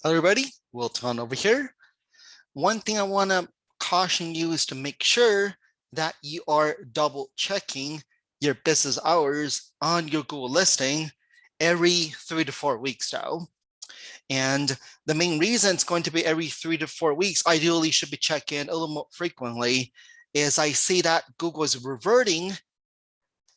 Hello, everybody. Wilton over here. One thing I want to caution you is to make sure that you are double checking your business hours on your Google listing every 3 to 4 weeks now. And the main reason it's going to be every 3 to 4 weeks, ideally should be checking a little more frequently, is I see that Google is reverting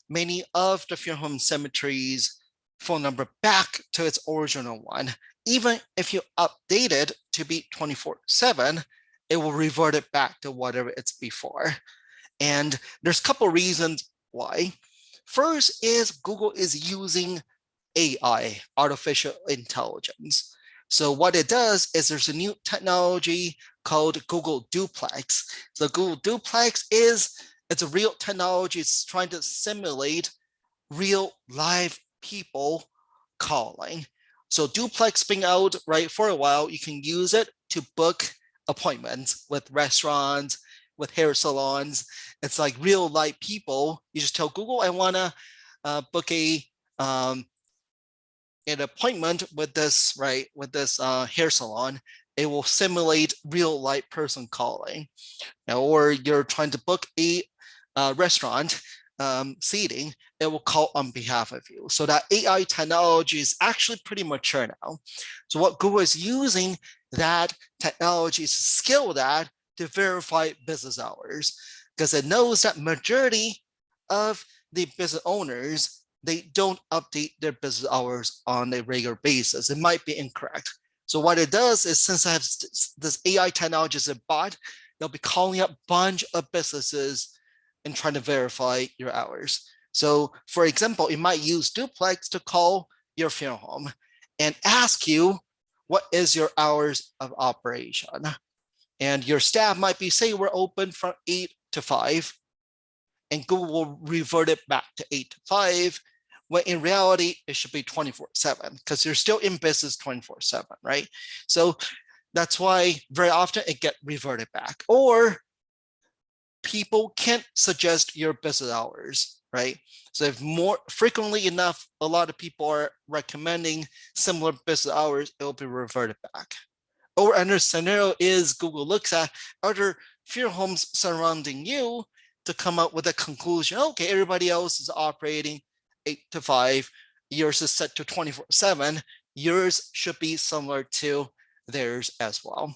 many of the funeral home cemeteries phone number back to its original one. Even if you update it to be 24/7, it will revert it back to whatever it's before. And there's a couple reasons why. First is Google is using AI, artificial intelligence. So what it does is there's a new technology called Google Duplex. So Google Duplex it's a real technology. It's trying to simulate real live people calling. So Duplex being out right for a while, you can use it to book appointments with restaurants, with hair salons. It's like real live people. You just tell Google, I want to book an appointment with this, right, with this hair salon. It will simulate real life person calling. Now, or you're trying to book a restaurant seating, it will call on behalf of you. So that AI technology is actually pretty mature now. So what Google is using that technology to scale that to verify business hours, because it knows that majority of the business owners, they don't update their business hours on a regular basis. It might be incorrect. So what it does is, since I have this AI technology as a bot, they'll be calling up a bunch of businesses and trying to verify your hours. So for example, it might use Duplex to call your funeral home and ask you, what is your hours of operation? And your staff might be, say we're open from 8 to 5, and Google will revert it back to 8 to 5, when in reality, it should be 24/7 because you're still in business 24/7, right? So that's why very often it gets reverted back. Or people can't suggest your business hours, right? So if more frequently enough, a lot of people are recommending similar business hours, it will be reverted back. Or another scenario is Google looks at other funeral homes surrounding you to come up with a conclusion. Okay, everybody else is operating 8 to 5. Yours is set to 24/7. Yours should be similar to theirs as well.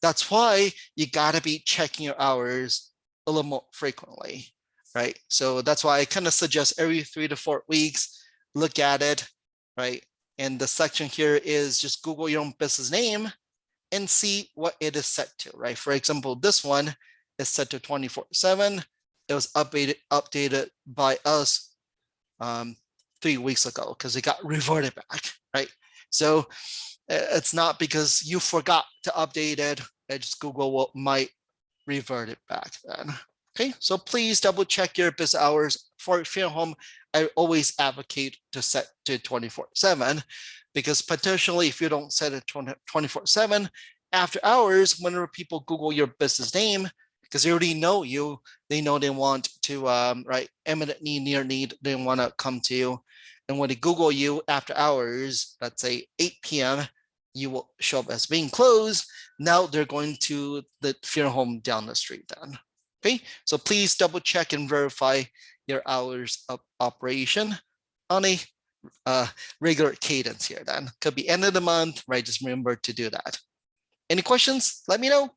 That's why you gotta be checking your hours a little more frequently, right? So that's why I kind of suggest every 3 to 4 weeks, look at it, right? And the section here is just Google your own business name and see what it is set to, right? For example, this one is set to 24/7. It was updated by us 3 weeks ago because it got reverted back, right? So it's not because you forgot to update it. It's just Google might revert it back then. Okay, so please double check your business hours for funeral home. I always advocate to set to 24/7 because potentially if you don't set it 24/7, after hours, whenever people Google your business name, because they already know you, they know they want to, right, imminent need, near need, they want to come to you. And when they Google you after hours, let's say 8 p.m., you will show up as being closed. Now they're going to the funeral home down the street then. Okay, so please double check and verify your hours of operation on a regular cadence here then. Could be end of the month, right? Just remember to do that. Any questions? Let me know.